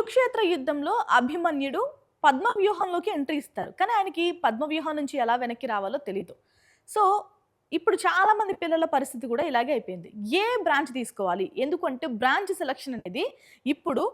కురుక్షేత్ర యుద్ధంలో అభిమన్యుడు పద్మవ్యూహంలోకి ఎంట్రీ ఇస్తారు. కానీ ఆయనకి పద్మవ్యూహం నుంచి ఎలా వెనక్కి రావాలో తెలీదు. సో, ఇప్పుడు చాలా మంది పిల్లల పరిస్థితి కూడా ఇలాగే అయిపోయింది. ఏ బ్రాంచ్ తీసుకోవాలి? ఎందుకంటే బ్రాంచ్ సెలక్షన్ అనేది ఇప్పుడు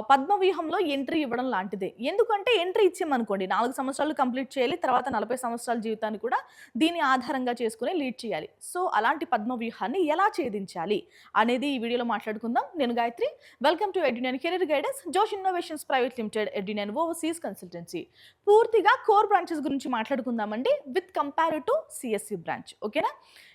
పద్మవ్యూహంలో ఎంట్రీ ఇవ్వడం లాంటిదే. ఎందుకంటే ఎంట్రీ ఇచ్చామనుకోండి 4 సంవత్సరాలు కంప్లీట్ చేయాలి. తర్వాత 40 సంవత్సరాల జీవితాన్ని కూడా దీన్ని ఆధారంగా చేసుకొని లీడ్ చేయాలి. సో, అలాంటి పద్మవ్యూహాన్ని ఎలా ఛేదించాలి అనేది ఈ వీడియోలో మాట్లాడుకుందాం. నేను Gayatri. Welcome to Edunine career guidance, Josh innovations private limited, Edunine overseas consultancy. పూర్తిగా కోర్ బ్రాంచెస్ గురించి మాట్లాడుకుందామండి with compare to CSC branch. ఓకేనా?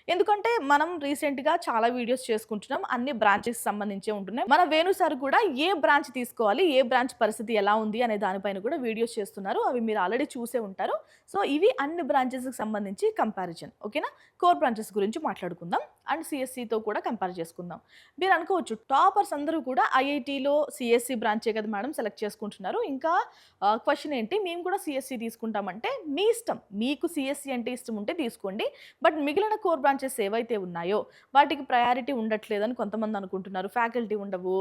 ఎందుకంటే మనం రీసెంట్‌గా చాలా వీడియోస్ చేసుకుంటున్నాం. అన్ని బ్రాంచెస్ సంబంధించే ఉంటున్నాయి. మన వేణు సార్ కూడా ఏ బ్రాంచ్ తీసుకోవాలి, ఏ బ్రాంచ్ పరిస్థితి ఎలా ఉంది అనే దానిపైన కూడా వీడియోస్ చేస్తున్నారు. అవి మీరు ఆల్రెడీ చూసే ఉంటారు. సో, ఇవి అన్ని బ్రాంచెస్‌కి సంబంధించి కంపారిజన్. ఓకేనా? కోర్ బ్రాంచెస్ గురించి మాట్లాడుకుందాం అండ్ సిఎస్సితో కూడా కంపేర్ చేసుకుందాం. మీరు అనుకోవచ్చు టాపర్స్ అందరూ కూడా ఐఐటీలో సిఎస్సి బ్రాంచే కదా మేడం సెలెక్ట్ చేసుకుంటున్నారు. ఇంకా క్వెషన్ ఏంటి, మేము కూడా సిఎస్సి తీసుకుంటామంటే మీ ఇష్టం. మీకు సిఎస్సి అంటే ఇష్టం ఉంటే తీసుకోండి. బట్ మిగిలిన కోర్ బ్రాంచెస్ ఏవైతే ఉన్నాయో వాటికి ప్రయారిటీ ఉండట్లేదని కొంతమంది అనుకుంటున్నారు. ఫ్యాకల్టీ ఉండవు,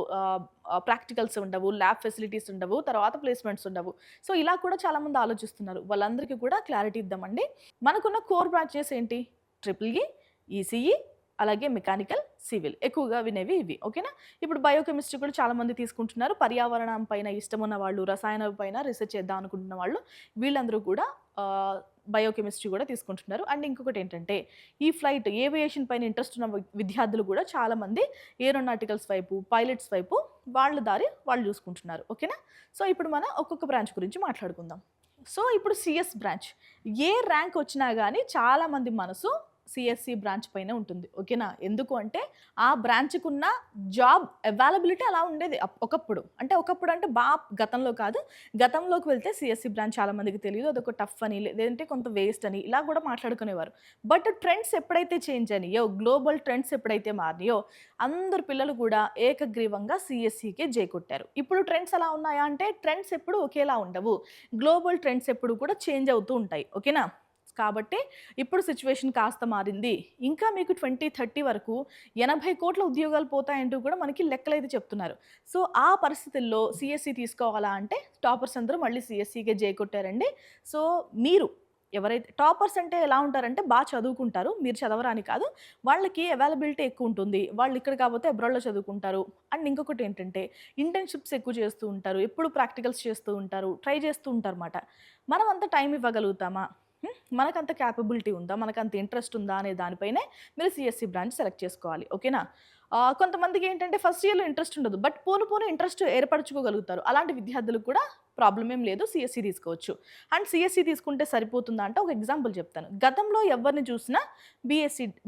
ప్రాక్టికల్స్ ఉండవు, ల్యాబ్ ఫెసిలిటీస్ ఉండవు, తర్వాత ప్లేస్మెంట్స్ ఉండవు. సో, ఇలా కూడా చాలామంది ఆలోచిస్తున్నారు. వాళ్ళందరికీ కూడా క్లారిటీ ఇద్దామండి. మనకున్న కోర్ బ్రాంచెస్ ఏంటి? ట్రిపుల్ ఈసీఈ, అలాగే మెకానికల్, సివిల్ ఎక్కువగా వినేవి ఇవి. ఓకేనా? ఇప్పుడు బయోకెమిస్ట్రీ కూడా చాలామంది తీసుకుంటున్నారు. పర్యావరణం పైన ఇష్టం ఉన్న వాళ్ళు, రసాయనం పైన రీసెర్చ్ చేద్దాం అనుకుంటున్న వాళ్ళు, వీళ్ళందరూ కూడా బయోకెమిస్ట్రీ కూడా తీసుకుంటున్నారు. అండ్ ఇంకొకటి ఏంటంటే ఈ ఫ్లైట్ ఏవియేషన్ పైన ఇంట్రెస్ట్ ఉన్న విద్యార్థులు కూడా చాలామంది ఏరోనాటికల్స్ వైపు, పైలట్స్ వైపు వాళ్ళ దారి వాళ్ళు చూసుకుంటున్నారు. ఓకేనా? సో, ఇప్పుడు మనం ఒక్కొక్క బ్రాంచ్ గురించి మాట్లాడుకుందాం. సో, ఇప్పుడు సిఎస్ బ్రాంచ్ ఏ ర్యాంక్ వచ్చినా కానీ చాలామంది మనసు సిఎస్సి బ్రాంచ్ పైనే ఉంటుంది. ఓకేనా? ఎందుకు అంటే ఆ బ్రాంచ్‌కి ఉన్న జాబ్ అవైలబిలిటీ అలా ఉండేది ఒకప్పుడు. ఒకప్పుడు అంటే గతంలో కాదు. గతంలోకి వెళ్తే సిఎస్సి బ్రాంచ్ చాలా మందికి తెలీదు. అదొక టఫ్ అని, లేదంటే కొంత వేస్ట్ అని ఇలా కూడా మాట్లాడుకునేవారు. బట్ ట్రెండ్స్ ఎప్పుడైతే చేంజ్ అయినాయో, గ్లోబల్ ట్రెండ్స్ ఎప్పుడైతే మారినాయో అందరు పిల్లలు కూడా ఏకగ్రీవంగా సిఎస్సికే జై కొట్టారు. ఇప్పుడు ట్రెండ్స్ ఎలా ఉన్నాయా అంటే ట్రెండ్స్ ఎప్పుడు ఒకేలా ఉండవు. గ్లోబల్ ట్రెండ్స్ ఎప్పుడు కూడా చేంజ్ అవుతూ ఉంటాయి. ఓకేనా? కాబట్టి ఇప్పుడు సిచ్యువేషన్ కాస్త మారింది. ఇంకా మీకు 2030 వరకు 80 కోట్ల ఉద్యోగాలు పోతాయంటూ కూడా మనకి లెక్కలైతే చెప్తున్నారు. సో, ఆ పరిస్థితుల్లో సిఎస్సి తీసుకోవాలా అంటే టాపర్స్ అందరూ మళ్ళీ సిఎస్సికే జై కొట్టారండి. సో, మీరు ఎవరైతే టాపర్స్ అంటే ఎలా ఉంటారంటే చదువుకుంటారు. మీరు చదవరా అని కాదు. వాళ్ళకి అవైలబిలిటీ ఎక్కువ ఉంటుంది. వాళ్ళు ఇక్కడ కాకపోతే అబ్రాడ్‌లో చదువుకుంటారు. అండ్ ఇంకొకటి ఏంటంటే ఇంటర్న్‌షిప్స్ ఎక్కువ చేస్తూ ఉంటారు. ఎప్పుడు ప్రాక్టికల్స్ చేస్తూ ఉంటారు. ట్రై చేస్తూ ఉంటారన్నమాట. మనం అంత టైం ఇవ్వగలుగుతామా? మనకంత క్యాపబిలిటీ ఉందా? మనకంత ఇంట్రెస్ట్ ఉందా? అనే దానిపైనే మీరు సిఎస్సి బ్రాంచ్ సెలెక్ట్ చేసుకోవాలి. ఓకేనా? కొంతమందికి ఏంటంటే ఫస్ట్ ఇయర్‌లో ఇంట్రెస్ట్ ఉండదు. బట్ పోను ఇంట్రెస్ట్ ఏర్పరచుకోగలుగుతారు. అలాంటి విద్యార్థులకు కూడా ప్రాబ్లమ్ ఏం లేదు. సిఎస్సి తీసుకోవచ్చు. అండ్ సిఎస్సి తీసుకుంటే సరిపోతుందా అంటే ఒక ఎగ్జాంపుల్ చెప్తాను. గతంలో ఎవరిని చూసినా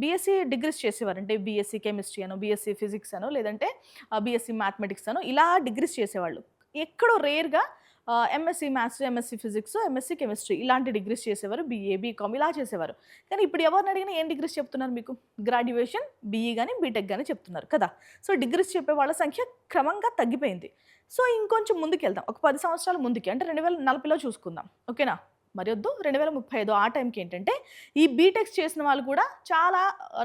బీఎస్సీ డిగ్రీస్ చేసేవారు. అంటే బీఎస్సీ కెమిస్ట్రీ అనో, బీఎస్సీ ఫిజిక్స్ అనో, లేదంటే బీఎస్సీ మ్యాథమెటిక్స్ అనో ఇలా డిగ్రీస్ చేసేవాళ్ళు. ఎక్కడో రేర్‌గా MSc maths, MSc physics, MSc chemistry ఇలాంటి డిగ్రీస్ చేసేవారు. బీఏ, బీకామ్ ఇలా చేసేవారు. కానీ ఇప్పుడు ఎవరిని అడిగినా ఏం డిగ్రీస్ చెప్తున్నారు మీకు? గ్రాడ్యుయేషన్, బీఈ గాని, బీటెక్ గాని చెప్తున్నారు కదా! సో, డిగ్రీస్ చెప్పే వాళ్ళ సంఖ్య క్రమంగా తగ్గిపోయింది. సో, ఇంకొంచెం ముందుకెళ్దాం. ఒక 10 సంవత్సరాల ముందుకి అంటే 2040లో చూసుకుందాం. ఓకేనా? మరి వద్దు 2035 ఆ టైంకి ఏంటంటే ఈ బీటెక్స్ చేసిన వాళ్ళు కూడా చాలా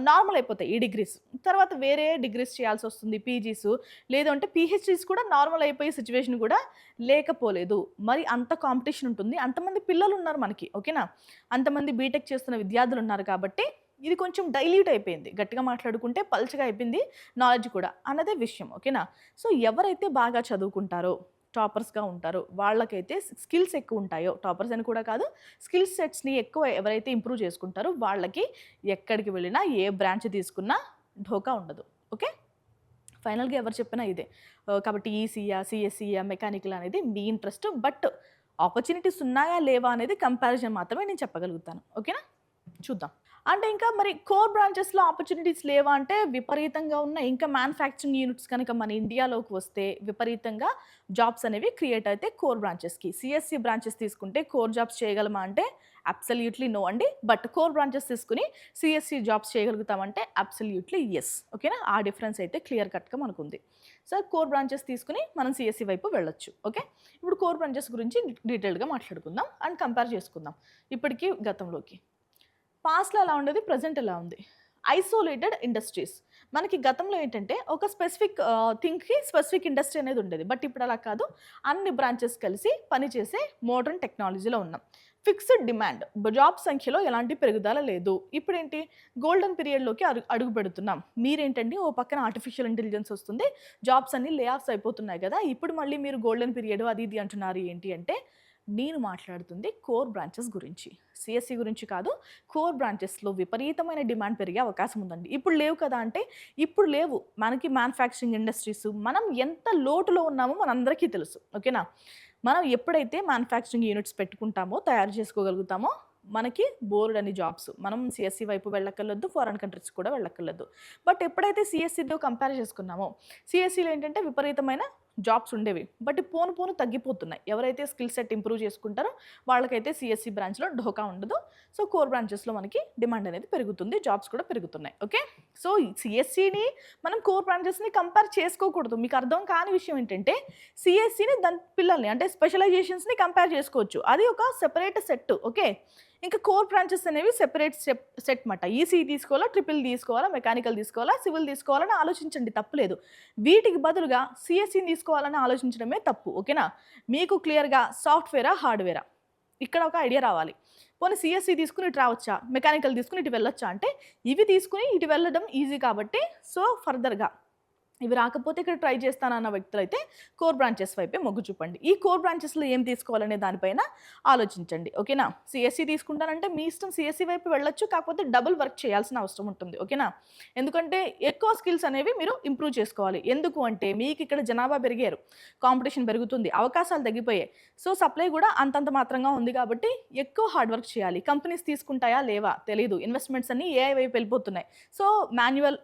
నార్మల్ అయిపోతాయి ఈ డిగ్రీస్. తర్వాత వేరే డిగ్రీస్ చేయాల్సొస్తుంది. పీజీస్ లేదు అంటే పీహెచ్‌డీస్ కూడా నార్మల్ అయిపోయే సిచ్యువేషన్ కూడా లేకపోలేదు. మరి అంత కాంపిటీషన్ ఉంటుంది. అంతమంది పిల్లలున్నారు మనకి. ఓకేనా? అంతమంది బీటెక్ చేస్తున్న విద్యార్థులున్నారు కాబట్టి ఇది కొంచెం డైల్యూట్ అయిపోయింది. గట్టిగా మాట్లాడుకుంటే పల్చగా అయిపోయింది నాలెడ్జ్ కూడా అన్నదే విషయం. ఓకేనా? సో, ఎవరైతే బాగా చదువుకుంటారో టాపర్స్‌గా ఉంటారో వాళ్ళకైతే స్కిల్స్ ఎక్కువ ఉంటాయో, టాపర్స్ అని కూడా కాదు, స్కిల్ సెట్స్‌ని ఎక్కువ ఎవరైతే ఇంప్రూవ్ చేసుకుంటారో వాళ్ళకి ఎక్కడికి వెళ్ళినా ఏ బ్రాంచ్ తీసుకున్నా ఢోకా ఉండదు. ఓకే? ఫైనల్‌గా ఎవరు చెప్పినా ఇదే. కాబట్టి ఈసీయా, సీఎస్ఈయా, మెకానికల్ అనేది మీ ఇంట్రెస్ట్. బట్ ఆపర్చునిటీస్ ఉన్నాయా లేవా అనేది కంపారిజన్ మాత్రమే నేను చెప్పగలుగుతాను. ఓకేనా? చూద్దాం. అంటే ఇంకా మరి కోర్ బ్రాంచెస్‌లో ఆపర్చునిటీస్ లేవా అంటే విపరీతంగా ఉన్నాయి. ఇంకా మ్యానుఫ్యాక్చరింగ్ యూనిట్స్ కనుక మన ఇండియాలోకి వస్తే విపరీతంగా జాబ్స్ అనేవి క్రియేట్ అయితాయి కోర్ బ్రాంచెస్‌కి. సీఎస్‌సి బ్రాంచెస్ తీసుకుంటే కోర్ జాబ్స్ చేయగలమా అంటే అబ్సల్యూట్‌లీ నో అండి. బట్ కోర్ బ్రాంచెస్ తీసుకొని సీఎస్‌సి జాబ్స్ చేయగలుగుతామంటే అబ్సల్యూట్‌లీ యెస్. ఓకేనా? ఆ డిఫరెన్స్ అయితే క్లియర్ కట్‌గా మనకుంది. సో, కోర్ బ్రాంచెస్ తీసుకొని మనం సీఎస్‌సి వైపు వెళ్ళొచ్చు. ఓకే? ఇప్పుడు కోర్ బ్రాంచెస్ గురించి డీటెయిల్డ్‌గా మాట్లాడుకుందాం అండ్ కంపేర్ చేసుకుందాం. ఇప్పటికి గతంలోకి. పాస్ట్‌లో ఎలా ఉండేది, ప్రెజెంట్ ఎలా ఉంది. Isolated industries. మనకి గతంలో ఏంటంటే ఒక స్పెసిఫిక్ థింగ్‌కి స్పెసిఫిక్ ఇండస్ట్రీ అనేది ఉండేది. బట్ ఇప్పుడు అలా కాదు. అన్ని బ్రాంచెస్ కలిసి పనిచేసే మోడర్న్ టెక్నాలజీలో ఉన్నాం. Fixed demand. జాబ్ సంఖ్యలో ఎలాంటి పెరుగుదల లేదు. ఇప్పుడేంటి గోల్డెన్ పీరియడ్‌లోకి అడుగు పెడుతున్నాం. మీరేంటండి ఓ పక్కన ఆర్టిఫిషియల్ ఇంటెలిజెన్స్ వస్తుంది. జాబ్స్ అన్నీ లే ఆఫ్స్ అయిపోతున్నాయి గదా! ఇప్పుడు మళ్ళీ మీరు గోల్డెన్ పీరియడ్ అది ఇది అంటున్నారు ఏంటి అంటే, నేను మాట్లాడుతుంది కోర్ బ్రాంచెస్ గురించి. సీఎస్‌సి గురించి కాదు. కోర్ బ్రాంచెస్‌లో విపరీతమైన డిమాండ్ పెరిగే అవకాశం ఉందండి. ఇప్పుడు లేవు కదా అంటే, ఇప్పుడు లేవు. మనకి మ్యానుఫ్యాక్చరింగ్ ఇండస్ట్రీస్ మనం ఎంత లోటులో ఉన్నామో మనందరికీ తెలుసు. ఓకేనా? మనం ఎప్పుడైతే మ్యానుఫ్యాక్చరింగ్ యూనిట్స్ పెట్టుకుంటామో, తయారు చేసుకోగలుగుతామో, మనకి బోలెడన్ని జాబ్స్. మనం సీఎస్‌సి వైపు వెళ్ళక్కర్లేదు. ఫారిన్ కంట్రీస్‌కి కూడా వెళ్ళక్కర్లేదు. బట్ ఎప్పుడైతే సీఎస్‌సితో కంపేర్ చేసుకున్నామో, సీఎస్‌సిలో ఏంటంటే విపరీతమైన జాబ్స్ ఉండేవి. బట్ పోను పోను తగ్గిపోతున్నాయి. ఎవరైతే స్కిల్ సెట్ ఇంప్రూవ్ చేసుకుంటారో వాళ్ళకైతే సీఎస్‌సి బ్రాంచ్‌లో ఢోకా ఉండదు. సో, కోర్ బ్రాంచెస్‌లో మనకి డిమాండ్ అనేది పెరుగుతుంది. జాబ్స్ కూడా పెరుగుతున్నాయి. ఓకే. సో, సీఎస్‌సిని మనం కోర్ బ్రాంచెస్‌ని కంపేర్ చేసుకోకూడదు. మీకు అర్థం కాని విషయం ఏంటంటే, సీఎస్‌సిని దాని పిల్లల్ని అంటే స్పెషలైజేషన్స్‌ని కంపేర్ చేసుకోవచ్చు. అది ఒక సెపరేట్ సెట్. ఓకే. ఇంకా కోర్ బ్రాంచెస్ అనేవి సెపరేట్ సెట్ మాట. ఈసీఈ తీసుకోవాలా, ట్రిపుల్ తీసుకోవాలా, మెకానికల్ తీసుకోవాలా, సివిల్ తీసుకోవాలని ఆలోచించండి తప్పులేదు. వీటికి బదులుగా సీఎస్ఈని తీసుకోవాలని ఆలోచించడమే తప్పు. ఓకేనా? మీకు క్లియర్‌గా సాఫ్ట్‌వేరా, హార్డ్‌వేరా? ఇక్కడ ఒక ఐడియా రావాలి. పోనీ సీఎస్ఈ తీసుకొని ఇటు రావచ్చా? మెకానికల్ తీసుకొని ఇటు వెళ్ళొచ్చా? అంటే ఇవి తీసుకొని ఇటు వెళ్ళడం ఈజీ కాబట్టి సో, ఫర్దర్‌గా ఇవి రాకపోతే ఇక్కడ ట్రై చేస్తానన్న వ్యక్తులైతే కోర్ బ్రాంచెస్ వైపే మొగ్గు చూపండి. ఈ కోర్ బ్రాంచెస్‌లో ఏం తీసుకోవాలనే దానిపైన ఆలోచించండి. ఓకేనా? సీఎస్‌సి తీసుకుంటానంటే మీ ఇష్టం సీఎస్‌సి వైపు వెళ్ళొచ్చు. కాకపోతే డబుల్ వర్క్ చేయాల్సిన అవసరం ఉంటుంది. ఓకేనా? ఎందుకంటే ఎక్కువ స్కిల్స్ అనేవి మీరు ఇంప్రూవ్ చేసుకోవాలి. ఎందుకు అంటే మీకు ఇక్కడ జనాభా పెరిగారు. కాంపిటీషన్ పెరుగుతుంది. అవకాశాలు తగ్గిపోయాయి. సో, సప్లై కూడా అంతంత మాత్రంగా ఉంది కాబట్టి ఎక్కువ హార్డ్ వర్క్ చేయాలి. కంపెనీస్ తీసుకుంటాయా? లేవా? తెలీదు. ఇన్వెస్ట్‌మెంట్స్ అన్నీ ఏఐ వైపు వెళ్ళిపోతున్నాయి. సో, మాన్యువల్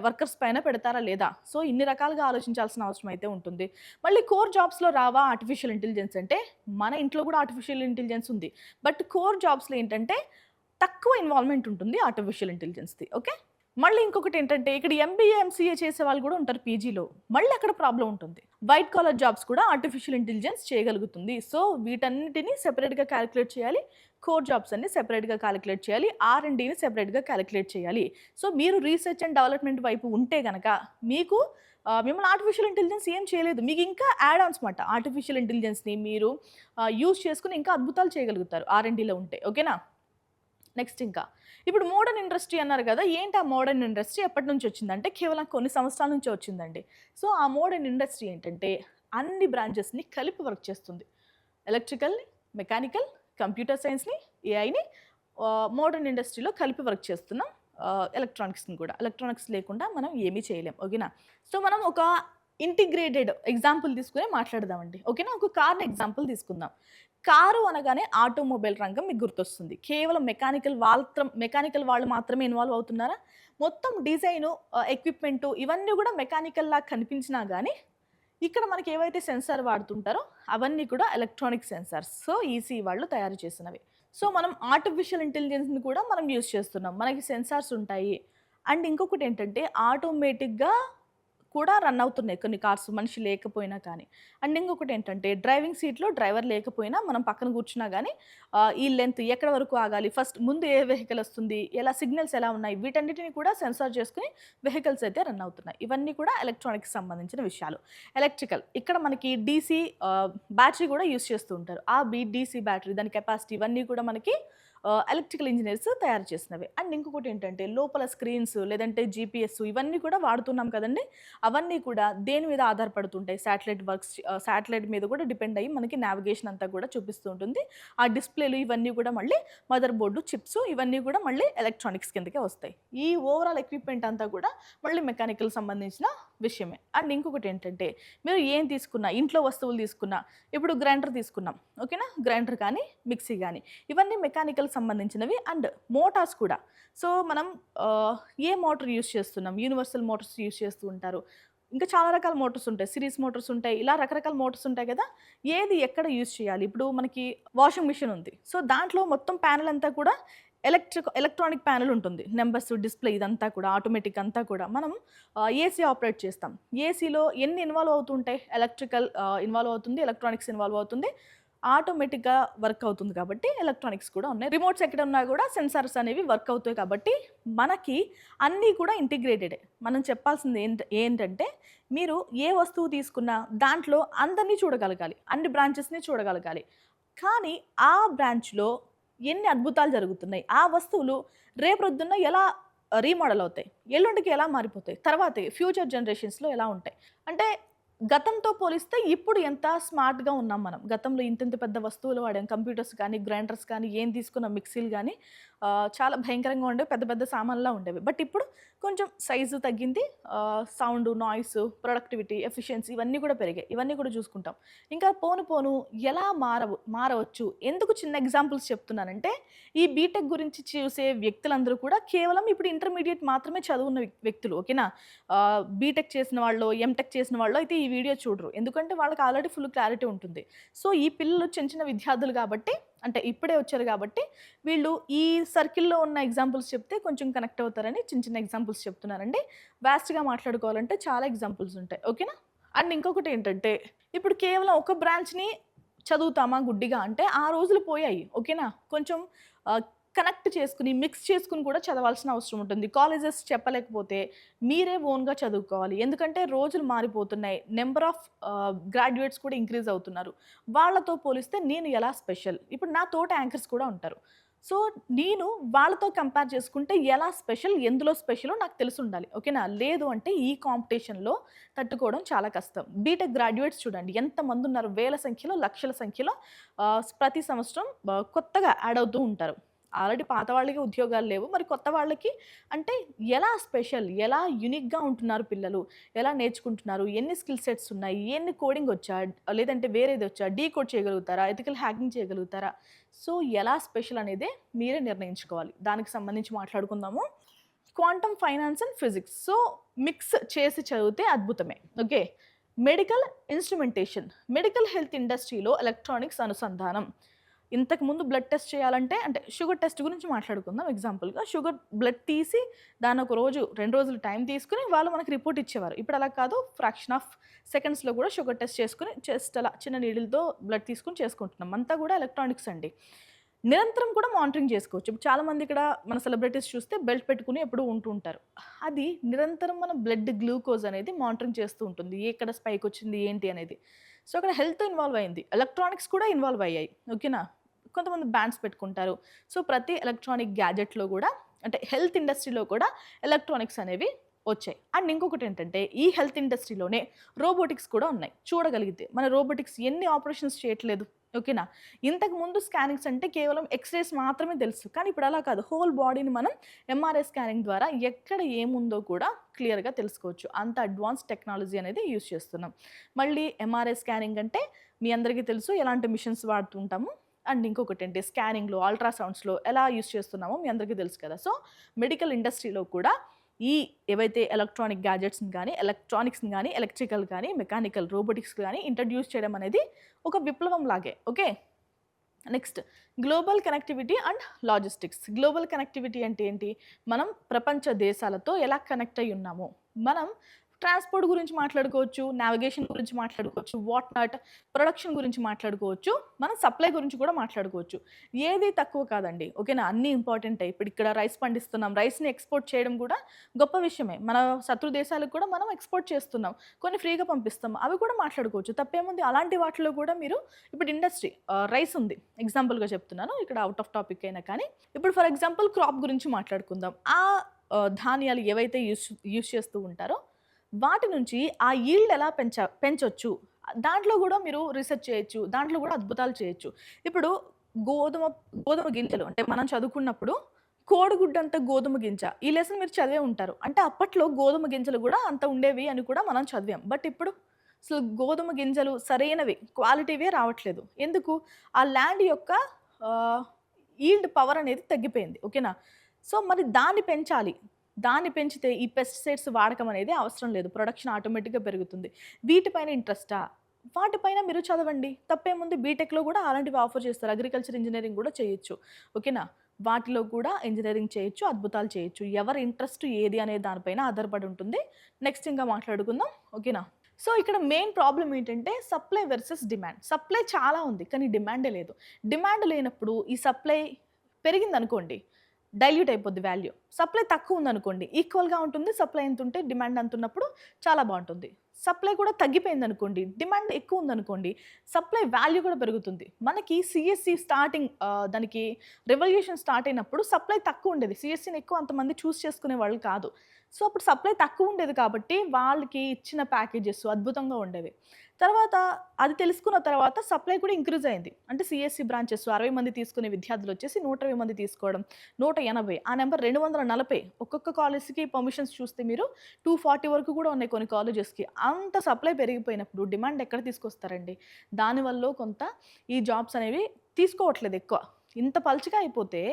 వర్కర్స్ పైన పెడతారా? లేదా? సో, ఇన్ని రకాలుగా ఆలోచించాల్సిన అవసరం అయితే ఉంటుంది. మళ్ళీ కోర్ జాబ్స్‌లో రావా ఆర్టిఫిషియల్ ఇంటెలిజెన్స్ అంటే, మన ఇంట్లో కూడా ఆర్టిఫిషియల్ ఇంటెలిజెన్స్ ఉంది. బట్ కోర్ జాబ్స్‌లో ఏంటంటే, తక్కువ ఇన్వాల్వ్‌మెంట్ ఉంటుంది ఆర్టిఫిషియల్ ఇంటెలిజెన్స్‌ది. ఓకే. మళ్ళీ ఇంకొకటి ఏంటంటే, ఇక్కడ ఎంబీఏ, ఎంసీఏ చేసేవాళ్ళు కూడా ఉంటారు పీజీలో. మళ్ళీ అక్కడ ప్రాబ్లమ్ ఉంటుంది. వైట్ కాలర్ జాబ్స్ కూడా ఆర్టిఫిషియల్ ఇంటెలిజెన్స్ చేయగలుగుతుంది. సో, వీటన్నిటిని సెపరేట్‌గా కాలిక్యులేట్ చేయాలి. కోర్ జాబ్స్ అన్ని సెపరేట్‌గా కాలిక్యులేట్ చేయాలి. ఆర్&డీని సెపరేట్‌గా కాలిక్యులేట్ చేయాలి. సో, మీరు రీసెర్చ్ అండ్ డెవలప్‌మెంట్ వైపు ఉంటే గనక మీకు మిమ్మల్ని ఆర్టిఫిషియల్ ఇంటెలిజెన్స్ ఏం చేయలేదు. మీకు ఇంకా యాడ్ ఆన్స్ మాట. ఆర్టిఫిషియల్ ఇంటెలిజెన్స్‌ని మీరు యూజ్ చేసుకొని ఇంకా అద్భుతాలు చేయగలుగుతారు ఆర్&డీలో ఉంటే. ఓకేనా? నెక్స్ట్ ఇంకా ఇప్పుడు మోడర్న్ ఇండస్ట్రీ అన్నారు కదా! ఏంటి ఆ మోడర్న్ ఇండస్ట్రీ ఎప్పటి నుంచి వచ్చిందంటే కేవలం కొన్ని సంవత్సరాల నుంచే వచ్చిందండి. సో, ఆ మోడర్న్ ఇండస్ట్రీ ఏంటంటే అన్ని బ్రాంచెస్‌ని కలిపి వర్క్ చేస్తుంది. ఎలక్ట్రికల్‌ని, మెకానికల్, కంప్యూటర్ సైన్స్‌ని, ఏఐని మోడర్న్ ఇండస్ట్రీలో కలిపి వర్క్ చేస్తున్నాం. ఎలక్ట్రానిక్స్‌ని కూడా. ఎలక్ట్రానిక్స్ లేకుండా మనం ఏమీ చేయలేం. ఓకేనా? సో, మనం ఒక ఇంటిగ్రేటెడ్ ఎగ్జాంపుల్ తీసుకొని మాట్లాడదామండి. ఓకేనా? ఒక కార్‌ని ఎగ్జాంపుల్ తీసుకుందాం. కారు అనగానే ఆటోమొబైల్ రంగం మీకు గుర్తొస్తుంది. కేవలం మెకానికల్ వాళ్ళు మాత్రమే ఇన్వాల్వ్ అవుతున్నారా? మొత్తం డిజైను, ఎక్విప్‌మెంటు ఇవన్నీ కూడా మెకానికల్‌లా కనిపించినా గానీ, ఇక్కడ మనకి ఏవైతే సెన్సార్ వాడుతుంటారో అవన్నీ కూడా ఎలక్ట్రానిక్ సెన్సార్స్. సో, ఈసీ వాళ్ళు తయారు చేసినవి. సో, మనం ఆర్టిఫిషియల్ ఇంటెలిజెన్స్‌ని కూడా మనం యూజ్ చేస్తున్నాం. మనకి సెన్సార్స్ ఉంటాయి. అండ్ ఇంకొకటేంటంటే ఆటోమేటిక్‌గా కూడా రన్ అవుతున్నాయి కొన్ని కార్స్ మనిషి లేకపోయినా కానీ. అండ్ ఇంకొకటేంటంటే డ్రైవింగ్ సీట్‌లో డ్రైవర్ లేకపోయినా మనం పక్కన కూర్చున్నా గానీ ఈ లెంత్ ఎక్కడి వరకు ఆగాలి, ఫస్ట్ ముందు ఏ వెహికల్ వస్తుంది, సిగ్నల్స్ ఎలా ఉన్నాయి, వీటన్నిటిని కూడా సెన్సార్ చేసుకొని వెహికల్స్ అయితే రన్ అవుతున్నాయి. ఇవన్నీ కూడా ఎలక్ట్రానిక్స్‌కి సంబంధించిన విషయాలు. ఎలక్ట్రికల్ ఇక్కడ మనకి డీసీ బ్యాటరీ కూడా యూజ్ చేస్తూ ఉంటారు. డీసీ బ్యాటరీ దాని కెపాసిటీ ఇవన్నీ కూడా మనకి ఎలక్ట్రికల్ ఇంజినీర్స్ తయారు చేసినవి. అండ్ ఇంకొకటి ఏంటంటే లోపల స్క్రీన్స్ లేదంటే జీపీఎస్ ఇవన్నీ కూడా వాడుతున్నాం కదండీ! అవన్నీ కూడా దేని మీద ఆధారపడుతుంటాయి శాటిలైట్ మీద కూడా డిపెండ్ అయ్యి మనకి నావిగేషన్ అంతా కూడా చూపిస్తూ ఉంటుంది. ఆ డిస్‌ప్లేలు ఇవన్నీ కూడా మళ్ళీ మదర్ బోర్డు, చిప్స్ ఇవన్నీ కూడా మళ్ళీ ఎలక్ట్రానిక్స్ కిందకే వస్తాయి. ఈ ఓవరాల్ ఎక్విప్‌మెంట్ అంతా కూడా మళ్ళీ మెకానికల్ సంబంధించిన విషయమే. అండ్ ఇంకొకటి ఏంటంటే మీరు ఏం తీసుకున్నా, ఇంట్లో వస్తువులు తీసుకున్నా, ఇప్పుడు గ్రైండర్ తీసుకున్నాం. ఓకేనా? గ్రైండర్ కానీ, మిక్సీ గానీ ఇవన్నీ మెకానికల్ సంబంధించినవి. అండ్ మోటార్స్ కూడా. సో, మనం ఏ మోటార్ యూజ్ చేస్తున్నాం? యూనివర్సల్ మోటార్స్ యూజ్ చేస్తూ ఉంటారు. ఇంకా చాలా రకాల మోటార్స్ ఉంటాయి. సిరీస్ మోటార్స్ ఉంటాయి. ఇలా రకరకాల మోటార్స్ ఉంటాయి కదా! ఏది ఎక్కడ యూజ్ చేయాలి? ఇప్పుడు మనకి వాషింగ్ మిషన్ ఉంది. సో, దాంట్లో మొత్తం ప్యానెల్ అంతా కూడా ఎలక్ట్రానిక్ ప్యానెల్ ఉంటుంది. నంబర్స్, డిస్‌ప్లే ఇదంతా కూడా ఆటోమేటిక్ అంతా కూడా. మనం ఏసీ ఆపరేట్ చేస్తాం. ఏసీలో ఎన్ని ఇన్వాల్వ్ అవుతుంటాయి? ఎలక్ట్రికల్ ఇన్వాల్వ్ అవుతుంది. ఎలక్ట్రానిక్స్ ఇన్వాల్వ్ అవుతుంది. ఆటోమేటిక్‌గా వర్క్ అవుతుంది కాబట్టి ఎలక్ట్రానిక్స్ కూడా ఉన్నాయి. రిమోట్స్ ఎక్కడ ఉన్నా కూడా సెన్సార్స్ అనేవి వర్క్ అవుతాయి కాబట్టి మనకి అన్నీ కూడా ఇంటిగ్రేటెడే. మనం చెప్పాల్సింది ఏంటంటే మీరు ఏ వస్తువు తీసుకున్నా దాంట్లో అందరిని చూడగలగాలి. అన్ని బ్రాంచెస్‌ని చూడగలగాలి. కానీ ఆ బ్రాంచ్‌లో ఎన్ని అద్భుతాలు జరుగుతున్నాయి. ఆ వస్తువులు రేపొద్దున్న ఎలా రీమోడల్ అవుతాయి. ఎల్లుండికి ఎలా మారిపోతాయి. తర్వాతే ఫ్యూచర్ జనరేషన్స్‌లో ఎలా ఉంటాయి. అంటే గతంతో పోలిస్తే ఇప్పుడు ఎంత స్మార్ట్‌గా ఉన్నాం మనం. గతంలో ఇంతింత పెద్ద వస్తువులు వాడాం. కంప్యూటర్స్ కానీ, గ్రైండర్స్ కానీ, ఏం తీసుకున్న మిక్సీలు గానీ చాలా భయంకరంగా ఉండేవి. పెద్ద పెద్ద సామాన్లా ఉండేవి. బట్ ఇప్పుడు కొంచెం సైజు తగ్గింది. సౌండు, నాయిసు, ప్రొడక్టివిటీ, ఎఫిషియన్సీ ఇవన్నీ కూడా పెరిగాయి. ఇవన్నీ కూడా చూసుకుంటాం. ఇంకా పోను పోను ఎలా మారవచ్చు. ఎందుకు చిన్న ఎగ్జాంపుల్స్ చెప్తున్నానంటే, ఈ బీటెక్ గురించి చూసే వ్యక్తులందరూ కూడా కేవలం ఇప్పుడు ఇంటర్మీడియేట్ మాత్రమే చదువున్న వ్యక్తులు. ఓకేనా? బీటెక్ చేసిన వాళ్ళో, ఎంటెక్ చేసిన వాళ్ళో అయితే ఈ వీడియో చూడరు. ఎందుకంటే వాళ్ళకి ఆల్రెడీ ఫుల్ క్లారిటీ ఉంటుంది. సో, ఈ పిల్లలు చిన్న చిన్న విద్యార్థులు కాబట్టి అంటే ఇప్పుడే వచ్చారు కాబట్టి వీళ్ళు ఈ సర్కిల్‌లో ఉన్న ఎగ్జాంపుల్స్ చెప్తే కొంచెం కనెక్ట్ అవుతారని చిన్న చిన్న ఎగ్జాంపుల్స్ చెప్తున్నానండి. వాస్ట్‌గా మాట్లాడుకోవాలంటే చాలా ఎగ్జాంపుల్స్ ఉంటాయి. ఓకేనా? అండ్ ఇంకొకటి ఏంటంటే ఇప్పుడు కేవలం ఒక బ్రాంచ్‌ని చదువుతామా గుడ్డిగా అంటే ఆ రోజులు పోయాయి. ఓకేనా? కొంచెం ఆహ్, కనెక్ట్ చేసుకొని, మిక్స్ చేసుకొని కూడా చదవాల్సిన అవసరం ఉంటుంది. కాలేజెస్ చెప్పలేకపోతే మీరే ఓన్‌గా చదువుకోవాలి. ఎందుకంటే రోజులు మారిపోతున్నాయి. నంబర్ ఆఫ్ గ్రాడ్యుయేట్స్ కూడా ఇంక్రీజ్ అవుతున్నారు. వాళ్ళతో పోలిస్తే నేను ఎలా స్పెషల్? ఇప్పుడు నా తోటి యాంకర్స్ కూడా ఉంటారు. సో, నేను వాళ్ళతో కంపేర్ చేసుకుంటే ఎలా స్పెషల్? ఎందులో స్పెషలో నాకు తెలిసుండాలి. ఓకేనా? లేదు అంటే ఈ కాంపిటీషన్‌లో తట్టుకోవడం చాలా కష్టం. బీటెక్ గ్రాడ్యుయేట్స్ చూడండి ఎంతమందున్నారు. వేల సంఖ్యలో, లక్షల సంఖ్యలో ప్రతి సంవత్సరం కొత్తగా యాడ్ అవుతూ ఉంటారు. ఆల్రెడీ పాత వాళ్ళకి ఉద్యోగాలు లేవు. మరి కొత్త వాళ్ళకి అంటే ఎలా స్పెషల్? ఎలా యూనిక్‌గా ఉంటున్నారు పిల్లలు? ఎలా నేర్చుకుంటున్నారు? ఎన్ని స్కిల్ సెట్స్ ఉన్నాయి? ఎన్ని కోడింగ్ వచ్చా? లేదంటే వేరేదొచ్చా? డీకోడ్ చేయగలుగుతారా? ఎథికల్ హ్యాకింగ్ చేయగలుగుతారా? సో, ఎలా స్పెషల్ అనేదే మీరే నిర్ణయించుకోవాలి. దానికి సంబంధించి మాట్లాడుకుందాము. Quantum finance and physics. So, mix చేసి చదివితే అద్భుతమే. Okay. Medical instrumentation. Medical health ఇండస్ట్రీలో ఎలక్ట్రానిక్స్ అనుసంధానం. ఇంతకుముందు బ్లడ్ టెస్ట్ చేయాలంటే అంటే షుగర్ టెస్ట్ గురించి మాట్లాడుకుందాం ఎగ్జాంపుల్‌గా. షుగర్ బ్లడ్ తీసి దాన్ని ఒక రోజు, 2 రోజులు టైం తీసుకొని వాళ్ళు మనకు రిపోర్ట్ ఇచ్చేవారు. ఇప్పుడు అలా కాదు. ఫ్రాక్షన్ ఆఫ్ సెకండ్స్‌లో కూడా షుగర్ టెస్ట్ చేసుకొని జస్ట్ అలా చిన్న నీడిల్‌తో బ్లడ్ తీసుకొని చేసుకుంటున్నాం. అంతా కూడా ఎలక్ట్రానిక్స్ అండి. నిరంతరం కూడా మానిటరింగ్ చేసుకోవచ్చు. ఇప్పుడు చాలామంది ఇక్కడ మన సెలబ్రిటీస్ చూస్తే బెల్ట్ పెట్టుకొని ఎప్పుడూ ఉంటూ ఉంటారు. అది నిరంతరం మన బ్లడ్ గ్లూకోజ్ అనేది మానిటరింగ్ చేస్తూ ఉంటుంది. ఎక్కడ స్పైక్ వచ్చింది ఏంటి అనేది. సో, అక్కడ హెల్త్ ఇన్వాల్వ్ అయింది. ఎలక్ట్రానిక్స్ కూడా ఇన్వాల్వ్ అయ్యాయి. ఓకేనా? కొంతమంది బ్యాండ్స్ పెట్టుకుంటారు. సో, ప్రతి ఎలక్ట్రానిక్ గ్యాడ్జెట్‌లో గూడా అంటే హెల్త్ ఇండస్ట్రీలో కూడా ఎలక్ట్రానిక్స్ అనేవి వచ్చాయి. అండ్ ఇంకొకటేంటంటే ఈ హెల్త్ ఇండస్ట్రీలోనే రోబోటిక్స్ కూడా ఉన్నాయి. చూడగలిగితే మన రోబోటిక్స్ ఎన్ని ఆపరేషన్స్ చేయట్లేదు. ఓకేనా? ఇంతకుముందు స్కానింగ్స్ అంటే కేవలం ఎక్స్‌రేస్ మాత్రమే తెలుసు. కానీ ఇప్పుడు అలా కాదు. హోల్ బాడీని మనం ఎంఆర్ఐ స్కానింగ్ ద్వారా ఎక్కడ ఏముందో కూడా క్లియర్‌గా తెలుసుకోవచ్చు. అంత అడ్వాన్స్ టెక్నాలజీ అనేది యూజ్ చేస్తున్నాం. మళ్ళీ ఎంఆర్ఐ స్కానింగ్ అంటే మీ అందరికీ తెలుసు ఎలాంటి మిషన్స్ వాడుతూ ఉంటాము. అండ్ ఇంకొకటేంటి స్కానింగ్‌లో, అల్ట్రాసౌండ్స్‌లో ఎలా యూజ్ చేస్తున్నామో మీ అందరికీ తెలుసు కదా! సో, మెడికల్ ఇండస్ట్రీలో కూడా ఈ ఏవైతే ఎలక్ట్రానిక్ గ్యాడ్జెట్స్‌ని గానీ, ఎలక్ట్రానిక్స్‌ని గానీ, ఎలక్ట్రికల్ గానీ, మెకానికల్, రోబోటిక్స్ గానీ ఇంట్రొడ్యూస్ చేయడం అనేది ఒక విప్లవం లాగే. Okay. Next global connectivity and logistics. Global connectivity అంటే ఏంటి? మనం ప్రపంచ దేశాలతో ఎలా కనెక్ట్ అయ్యి ఉన్నాము. మనం ట్రాన్స్‌పోర్ట్ గురించి మాట్లాడుకోవచ్చు, నావిగేషన్ గురించి మాట్లాడుకోవచ్చు, వాట్ నాట్ ప్రొడక్షన్ గురించి మాట్లాడుకోవచ్చు, మనం సప్లై గురించి కూడా మాట్లాడుకోవచ్చు. ఏది తక్కువ కాదండి. ఓకేనా? అన్నీ ఇంపార్టెంటే. ఇప్పుడు ఇక్కడ రైస్ పండిస్తున్నాం. రైస్‌ని ఎక్స్‌పోర్ట్ చేయడం కూడా గొప్ప విషయమే. మన శత్రు దేశాలకు కూడా మనం ఎక్స్‌పోర్ట్ చేస్తున్నాం. కొన్ని ఫ్రీగా పంపిస్తాం. అవి కూడా మాట్లాడుకోవచ్చు. తప్పేముంది? అలాంటి వాటిలో కూడా మీరు ఇప్పుడు ఇండస్ట్రీ రైస్ ఉంది. ఎగ్జాంపుల్‌గా చెప్తున్నాను. ఇక్కడ ఔట్ ఆఫ్ టాపిక్ అయినా కానీ. ఇప్పుడు ఫర్ ఎగ్జాంపుల్ క్రాప్ గురించి మాట్లాడుకుందాం. ధాన్యాలు ఏవైతే యూజ్ చేస్తూ ఉంటారో వాటి నుంచి ఆ ఈల్డ్ ఎలా పెంచొచ్చు. దాంట్లో గూడా మీరు రిసర్చ్ చేయొచ్చు. దాంట్లో గూడా అద్భుతాలు చేయొచ్చు. ఇప్పుడు గోధుమ గోధుమ గింజలు అంటే మనం చదువుకున్నప్పుడు కోడిగుడ్డంత గోధుమ గింజ. ఈ లెసన్ మీరు చదివే ఉంటారు. అంటే అప్పట్లో గోధుమ గింజలు గూడా అంత ఉండేవి అని కూడా మనం చదివాం. బట్ ఇప్పుడు అసలు గోధుమ గింజలు సరైనవి, క్వాలిటీవే రావట్లేదు. ఎందుకు? ఆ ల్యాండ్ యొక్క ఆహ్, ఈల్డ్ పవర్ అనేది తగ్గిపోయింది. ఓకేనా? సో, మరి దాన్ని పెంచాలి. దాన్ని పెంచితే ఈ పెస్టిసైడ్స్ వాడకం అనేది అవసరం లేదు. ప్రొడక్షన్ ఆటోమేటిక్‌గా పెరుగుతుంది. వీటిపైన ఇంట్రెస్టా? వాటిపైన మీరు చదవండి. తప్పేముంది బీటెక్‌లో గూడా అలాంటివి ఆఫర్ చేస్తారు. అగ్రికల్చర్ ఇంజినీరింగ్ గూడా చేయొచ్చు. ఓకేనా? వాటిలో కూడా ఇంజినీరింగ్ చేయొచ్చు, అద్భుతాలు చేయొచ్చు. ఎవరి ఇంట్రెస్ట్ ఏది అనే దానిపైన ఆధారపడి ఉంటుంది. నెక్స్ట్ ఇంకా మాట్లాడుకుందాం. ఓకేనా? సో ఇక్కడ మెయిన్ ప్రాబ్లమ్ ఏంటంటే సప్లై వర్సెస్ డిమాండ్. సప్లై చాలా ఉంది కానీ డిమాండే లేదు. డిమాండ్ లేనప్పుడు ఈ సప్లై పెరిగిందనుకోండి డైల్యూట్ అయిపోద్ది వాల్యూ. సప్లై తక్కువ ఉందనుకోండి ఈక్వల్‌గా ఉంటుంది. సప్లై ఎంతుంటే డిమాండ్ అంతున్నప్పుడు చాలా బావుంటుంది. సప్లై కూడా తగ్గిపోయిందనుకోండి, డిమాండ్ ఎక్కువ ఉందనుకోండి, సప్లై వాల్యూ కూడా పెరుగుతుంది. మనకి సీఎస్‌సి స్టార్టింగ్ దానికి రెవల్యూషన్ స్టార్ట్ అయినప్పుడు సప్లై తక్కువ ఉండేది. సీఎస్‌సిని ఎక్కువ అంతమంది చేసుకునేవాళ్ళు కాదు. సో, అప్పుడు సప్లై తక్కువ ఉండేది కాబట్టి వాళ్ళకి ఇచ్చిన ప్యాకేజెస్ అద్భుతంగా ఉండేవి. తర్వాత అది తెలుసుకున్న తర్వాత సప్లై కూడా ఇంక్రీజ్ అయింది. అంటే సీఎస్‌సి బ్రాంచెస్ 60 మంది తీసుకునే విద్యార్థులొచ్చేసి 120 మంది తీసుకోవడం, 180 ఆ నంబర్ 240 ఒక్కొక్క కాలేజ్‌కి పర్మిషన్స్ చూస్తే మీరు 240 వరకు కూడా ఉన్నాయి కొన్ని కాలేజెస్‌కి. అంత సప్లై పెరిగిపోయినప్పుడు డిమాండ్ ఎక్కడ తీసుకొస్తారండి? దానివల్లో కొంత ఈ జాబ్స్ అనేవి తీసుకోవట్లేదు ఎక్కువ. ఇంత పల్చగా అయిపోతే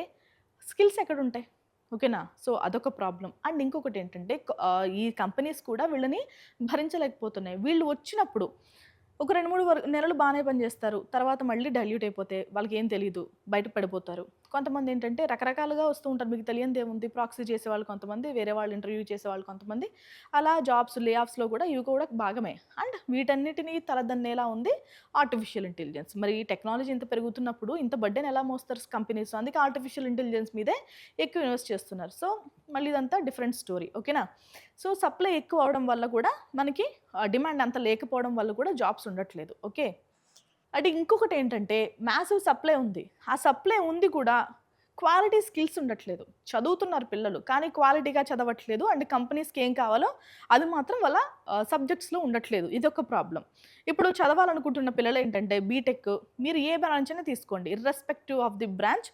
స్కిల్స్ ఎక్కడుంటాయి? ఓకేనా? సో, అదొక ప్రాబ్లమ్. అండ్ ఇంకొకటేంటంటే ఈ కంపెనీస్ కూడా వీళ్ళని భరించలేకపోతున్నాయి. వీళ్ళు వచ్చినప్పుడు ఒక 2, 3 నెలలు బానే పనిచేస్తారు. తర్వాత మళ్ళీ డైల్యూట్ అయిపోతే వాళ్ళకేం తెలీదు. బయట పడిపోతారు. కొంతమందేంటంటే రకరకాలుగా వస్తూ ఉంటారు. మీకు తెలియనిదేముంది ప్రాక్సీ చేసేవాళ్ళు కొంతమంది, వేరే వాళ్ళు ఇంటర్వ్యూ చేసేవాళ్ళు కొంతమంది. అలా జాబ్స్ లే ఆఫ్స్‌లో కూడా ఇవి కూడా భాగమే. అండ్ వీటన్నిటిని తలదన్నేలా ఉంది ఆర్టిఫిషియల్ ఇంటెలిజెన్స్. మరి ఈ టెక్నాలజీ ఇంత పెరుగుతున్నప్పుడు ఇంత బర్డెన్ ఎలా మోస్తారు కంపెనీస్? అందుకే ఆర్టిఫిషియల్ ఇంటెలిజెన్స్ మీదే ఎక్కువ ఇన్వెస్ట్ చేస్తున్నారు. సో, మళ్ళీ ఇదంతా డిఫరెంట్ స్టోరీ. ఓకేనా? సో, సప్లై ఎక్కువ అవ్వడం వల్ల కూడా మనకి డిమాండ్ అంత లేకపోవడం వల్ల కూడా జాబ్స్ ఉండట్లేదు. ఓకే. అంటే ఇంకొకటేంటంటే మ్యాసివ్ సప్లై ఉంది. ఆ సప్లై ఉంది కూడా క్వాలిటీ స్కిల్స్ ఉండట్లేదు. చదువుతున్నారు పిల్లలు. కానీ క్వాలిటీగా చదవట్లేదు. అండ్ కంపెనీస్‌కి ఏం కావాలో అది మాత్రం వాళ్ళ సబ్జెక్ట్స్‌లో ఉండట్లేదు. ఇదొక ప్రాబ్లమ్. ఇప్పుడు చదవాలనుకుంటున్న పిల్లలేంటంటే బీటెక్ మీరు ఏ బ్రాంచ్ అయినా తీసుకోండి. Irrespective of the branch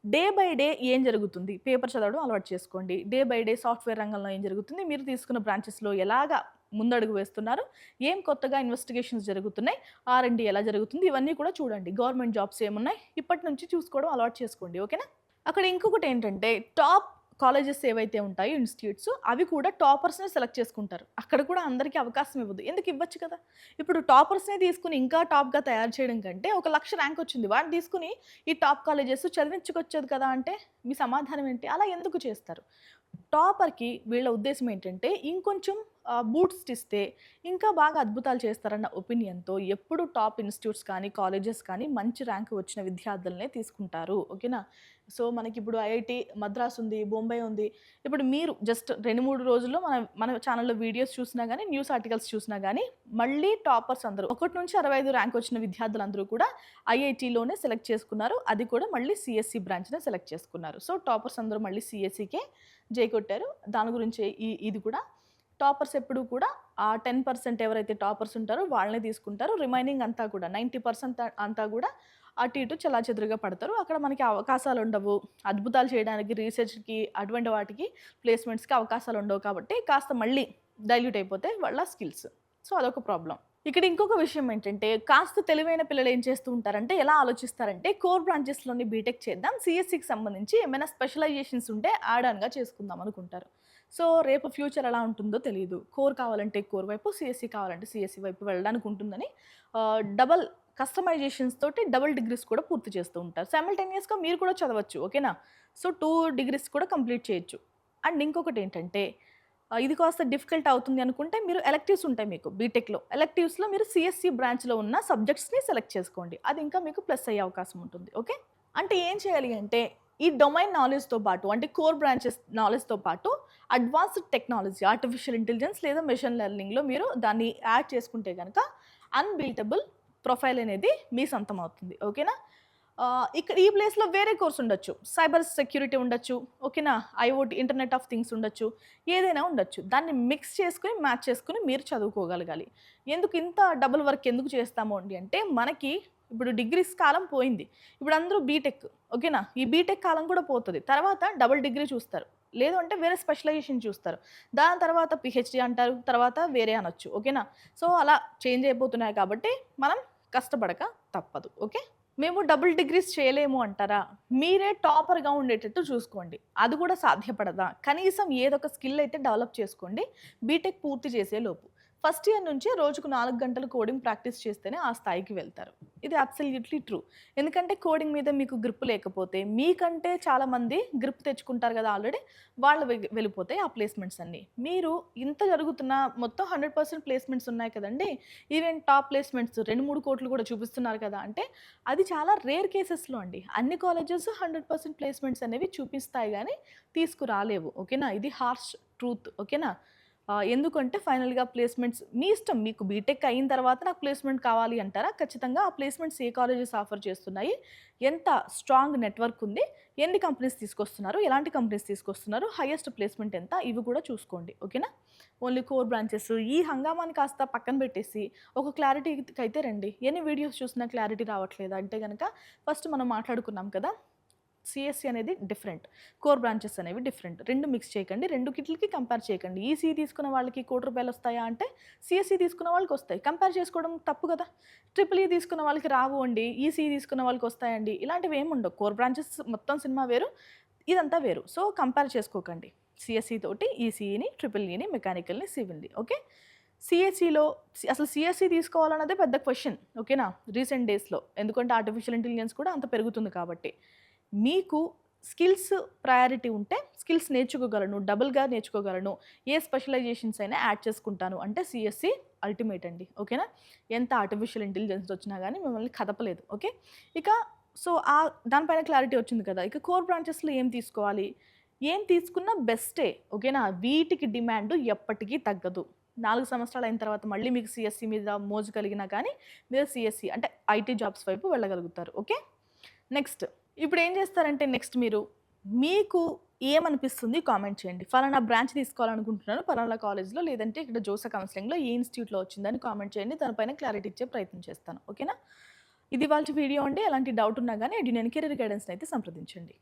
day by day ఏం జరుగుతుంది? పేపర్ చదవడం అలవాటు చేసుకోండి. డే బై డే సాఫ్ట్‌వేర్ రంగంలో ఏం జరుగుతుంది? మీరు తీసుకున్న బ్రాంచెస్‌లో ఎలాగా ముందడుగు వేస్తున్నారు? ఏం కొత్తగా ఇన్వెస్టిగేషన్స్ జరుగుతున్నాయి? ఆర్&డి ఎలా జరుగుతుంది? ఇవన్నీ కూడా చూడండి. గవర్నమెంట్ జాబ్స్ ఏమున్నాయి? ఇప్పటి నుంచి చూసుకోవడం అలవాటు చేసుకోండి. ఓకేనా? అక్కడ ఇంకొకటేంటంటే టాప్ కాలేజెస్ ఏవైతే ఉంటాయో ఇన్‌స్టిట్యూట్స్ అవి కూడా టాపర్స్‌నే సెలెక్ట్ చేసుకుంటారు. అక్కడ కూడా అందరికీ అవకాశం ఇవ్వదు. ఎందుకు ఇవ్వచ్చు కదా! ఇప్పుడు టాపర్స్‌నే తీసుకొని ఇంకా టాప్‌గా తయారు చేయడం కంటే ఒక 1,00,000 ర్యాంక్ వచ్చింది. వాడిని తీసుకొని ఈ టాప్ కాలేజెస్ చదివించుకొచ్చేది కదా! అంటే మీ సమాధానం ఏంటి? అలా ఎందుకు చేస్తారు? టాపర్‌కి వీళ్ళ ఉద్దేశ్యం ఏంటంటే ఇంకొంచెం బూస్ట్ ఇస్తే ఇంకా బాగా అద్భుతాలు చేస్తారన్న ఒపీనియన్‌తో ఎప్పుడు టాప్ ఇన్‌స్టిట్యూట్స్ కానీ, కాలేజెస్ కానీ మంచి ర్యాంక్ వచ్చిన విద్యార్థులనే తీసుకుంటారు. ఓకేనా? సో, మనకిప్పుడు ఐఐటీ మద్రాస్ ఉంది, బొంబాయి ఉంది. ఇప్పుడు మీరు జస్ట్ 2, 3 రోజుల్లో మన ఛానెల్‌లో వీడియోస్ చూసినా గానీ, న్యూస్ ఆర్టికల్స్ చూసినా గానీ, మళ్ళీ టాపర్స్ అందరూ 1-65 ర్యాంక్ వచ్చిన విద్యార్థులందరూ కూడా ఐఐటీలోనే సెలెక్ట్ చేసుకున్నారు. అది కూడా మళ్ళీ సీఎస్‌సి బ్రాంచ్‌నే సెలెక్ట్ చేసుకున్నారు. సో, టాపర్స్ అందరూ మళ్ళీ సీఎస్‌సికే జై కొట్టారు. దాని గురించే ఇది కూడా టాపర్స్ ఎప్పుడూ కూడా ఆ 10% ఎవరైతే టాపర్స్ ఉంటారో వాళ్ళనే తీసుకుంటారు. రిమైనింగ్ అంతా కూడా 90% అంతా కూడా అటు ఇటు చెల్లాచెదురుగా పడతారు. అక్కడ మనకి అవకాశాలు ఉండవు. అద్భుతాలు చేయడానికి రీసెర్చ్‌కి అటువంటి వాటికి ప్లేస్‌మెంట్స్‌కి అవకాశాలు ఉండవు కాబట్టి కాస్త మళ్ళీ డైల్యూట్ అయిపోతాయి వాళ్ళ స్కిల్స్. సో, అదొక ప్రాబ్లమ్. ఇక్కడ ఇంకొక విషయం ఏంటంటే కాస్త తెలివైన పిల్లలు ఏం చేస్తూ ఉంటారంటే ఎలా ఆలోచిస్తారంటే కోర్ బ్రాంచెస్‌లోని బీటెక్ చేద్దాం. సీఎస్‌సికి సంబంధించి ఏమైనా స్పెషలైజేషన్స్ ఉంటే యాడ్ ఆన్‌గా చేసుకుందాం అనుకుంటారు. సో, రేపు ఫ్యూచర్ ఎలా ఉంటుందో తెలీదు. కోర్ కావాలంటే కోర్ వైపు, సీఎస్‌సి కావాలంటే సీఎస్‌సి వైపు వెళ్ళడానికి ఉంటుందని డబుల్ కస్టమైజేషన్స్ తోటి డబుల్ డిగ్రీస్ కూడా పూర్తి చేస్తూ ఉంటారు. సైమల్టేనియస్‌గా మీరు కూడా చదవచ్చు. ఓకేనా? సో, 2 డిగ్రీస్ కూడా కంప్లీట్ చేయొచ్చు. అండ్ ఇంకొకటేంటంటే ఇది కాస్త డిఫికల్ట్ అవుతుంది అనుకుంటే మీరు ఎలెక్టివ్స్ ఉంటాయి మీకు బీటెక్‌లో. ఎలెక్టివ్స్‌లో మీరు సీఎస్‌సి బ్రాంచ్‌లో ఉన్న సబ్జెక్ట్స్‌ని సెలెక్ట్ చేసుకోండి. అది ఇంకా మీకు ప్లస్ అయ్యే అవకాశం ఉంటుంది. ఓకే. అంటే ఏం చేయాలి అంటే ఈ డొమైన్ నాలెడ్జ్‌తో పాటు అంటే కోర్ బ్రాంచెస్ నాలెడ్జ్‌తో పాటు అడ్వాన్స్డ్ టెక్నాలజీ, ఆర్టిఫిషియల్ ఇంటెలిజెన్స్ లేదా మెషిన్ లెర్నింగ్‌లో మీరు దాన్ని యాడ్ చేసుకుంటే గనక అన్‌బీటబుల్ ప్రొఫైల్ అనేది మీ సొంతం అవుతుంది. ఓకేనా? ఇక్కడ ఈ ప్లేస్‌లో వేరే కోర్స్ ఉండొచ్చు. సైబర్ సెక్యూరిటీ ఉండొచ్చు. ఓకేనా? ఐఓటీ ఇంటర్నెట్ ఆఫ్ థింగ్స్ ఉండొచ్చు. ఏదైనా ఉండొచ్చు. దాన్ని మిక్స్ చేసుకొని, మ్యాచ్ చేసుకొని మీరు చదువుకోగలగాలి. ఎందుకు ఇంత డబుల్ వర్క్ ఎందుకు చేస్తాము అండి అంటే మనకి ఇప్పుడు డిగ్రీస్ కాలం పోయింది. ఇప్పుడు అందరూ బీటెక్. ఓకేనా? ఈ బీటెక్ కాలం కూడా పోతది. తర్వాత డబుల్ డిగ్రీ చూస్తారు. లేదు అంటే వేరే స్పెషలైజేషన్ చూస్తారు. దాని తర్వాత పీహెచ్‌డీ అంటారు. తర్వాత వేరే అనొచ్చు. ఓకేనా? సో, అలా చేంజ్ అయిపోతున్నాయి కాబట్టి మనం కష్టపడక తప్పదు. ఓకే. మేము డబుల్ డిగ్రీస్ చేయలేము అంటారా? మీరే టాపర్‌గా ఉండేటట్టు చూసుకోండి. అది కూడా సాధ్యపడదా? కనీసం ఏదొక స్కిల్ అయితే డెవలప్ చేసుకోండి. బీటెక్ పూర్తి చేసేలోపు. ఫస్ట్ ఇయర్ నుంచే రోజుకు 4 గంటలు కోడింగ్ ప్రాక్టీస్ చేస్తేనే ఆ స్థాయికి వెళ్తారు. ఇది అబ్సల్యూట్‌లీ ట్రూ. ఎందుకంటే కోడింగ్ మీద మీకు గ్రిప్ లేకపోతే మీకంటే చాలామంది గ్రిప్ తెచ్చుకుంటారు కదా ఆల్రెడీ. వాళ్ళు వెళ్ళిపోతాయి ఆ ప్లేస్‌మెంట్స్ అన్నీ. మీరు ఇంత జరుగుతున్నా మొత్తం 100% ప్లేస్‌మెంట్స్ ఉన్నాయి కదండీ! ఈవెన్ టాప్ ప్లేస్‌మెంట్స్ 2, 3 కోట్లు కూడా చూపిస్తున్నారు కదా! అంటే అది చాలా రేర్ కేసెస్‌లో అండి. అన్ని కాలేజెస్ 100% ప్లేస్‌మెంట్స్ అనేవి చూపిస్తాయి గానీ తీసుకురాలేవు. ఓకేనా? ఇది హార్ష్ ట్రూత్. ఓకేనా? ఎందుకంటే ఫైనల్‌గా ప్లేస్‌మెంట్స్ మీ ఇష్టం. మీకు బీటెక్ అయిన తర్వాత నాకు ప్లేస్‌మెంట్ కావాలి అంటారా? ఖచ్చితంగా ఆ ప్లేస్‌మెంట్స్ ఏ కాలేజెస్ ఆఫర్ చేస్తున్నాయి? ఎంత స్ట్రాంగ్ నెట్వర్క్ ఉంది? ఎన్ని కంపెనీస్ తీసుకొస్తున్నారు? ఎలాంటి కంపెనీస్ తీసుకొస్తున్నారు? హైయెస్ట్ ప్లేస్‌మెంట్ ఎంత? ఇవి కూడా చూసుకోండి. ఓకేనా? ఓన్లీ కోర్ బ్రాంచెస్ ఈ హంగామాని కాస్త పక్కన పెట్టేసి ఒక క్లారిటీకైతే రండి. ఎన్ని వీడియోస్ చూసినా క్లారిటీ రావట్లేదా అంటే గనక ఫస్ట్ మనం మాట్లాడుకున్నాం కదా! సీఎస్‌సి అనేది డిఫరెంట్. కోర్ బ్రాంచెస్ అనేవి డిఫరెంట్. 2 మిక్స్ చేయకండి. 2 కిట్లకి కంపేర్ చేయకండి. ఈసీఈ తీసుకున్న వాళ్ళకి ₹1,00,00,000 వస్తాయా అంటే సీఎస్‌సి తీసుకున్న వాళ్ళకొస్తాయి. కంపేర్ చేసుకోవడం తప్పు కదా! ట్రిపుల్ ఈ తీసుకున్న వాళ్ళకి రావు అండి. ఈసీఈ తీసుకున్న వాళ్ళకి వస్తాయండి. ఇలాంటివి ఏమి ఉండవు. కోర్ బ్రాంచెస్ మొత్తం సినిమా వేరు. ఇదంతా వేరు. సో, కంపేర్ చేసుకోకండి. సీఎస్‌సి తోటి ఈసీఈని, ట్రిపుల్ ఈని, మెకానికల్‌ని, సివిల్‌ని. ఓకే. సీఎస్‌సిలో అసలు సీఎస్‌సి తీసుకోవాలన్నదే పెద్ద క్వెషన్. ఓకేనా? రీసెంట్ డేస్‌లో. ఎందుకంటే ఆర్టిఫిషియల్ ఇంటెలిజెన్స్ కూడా అంత పెరుగుతుంది కాబట్టి. మీకు స్కిల్స్ ప్రయారిటీ ఉంటే స్కిల్స్ నేర్చుకోగలను, డబుల్‌గా నేర్చుకోగలను. ఏ స్పెషలైజేషన్స్ అయినా యాడ్ చేసుకుంటాను అంటే సీఎస్‌సి అల్టిమేట్ అండి. ఓకేనా? ఎంత ఆర్టిఫిషియల్ ఇంటెలిజెన్స్ వచ్చినా గానీ మిమ్మల్ని కదపలేదు. ఓకే. ఇక సో, దానిపైన క్లారిటీ వచ్చింది కదా! ఇక కోర్ బ్రాంచెస్‌లో ఏం తీసుకోవాలి? ఏం తీసుకున్నా బెస్టే. ఓకేనా? వీటికి డిమాండ్ ఎప్పటికీ తగ్గదు. 4 సంవత్సరాలు అయిన తర్వాత మళ్ళీ మీకు సీఎస్‌సి మీద మోజు కలిగినా కానీ మీరు సీఎస్‌సి అంటే ఐటీ జాబ్స్ వైపు వెళ్ళగలుగుతారు. ఓకే. నెక్స్ట్ ఇప్పుడేం చేస్తారంటే నెక్స్ట్ మీరు మీకు ఏమనిపిస్తుంది కామెంట్ చేయండి. ఫలానా బ్రాంచ్ తీసుకోవాలనుకుంటున్నాను పలానా కాలేజ్‌లో లేదంటే ఇక్కడ జోసా కౌన్సెలింగ్‌లో ఏ ఇన్‌స్టిట్యూట్‌లో వచ్చిందని కామెంట్ చేయండి. దానిపైన క్లారిటీ ఇచ్చే ప్రయత్నం చేస్తాను. ఓకేనా? ఇది ఇవాల్టి వీడియో అండి. ఎలాంటి డౌట్ ఉన్నా గానీ ఎడ్యునియన్ కెరీర్ గైడెన్స్‌నైతే సంప్రదించండి.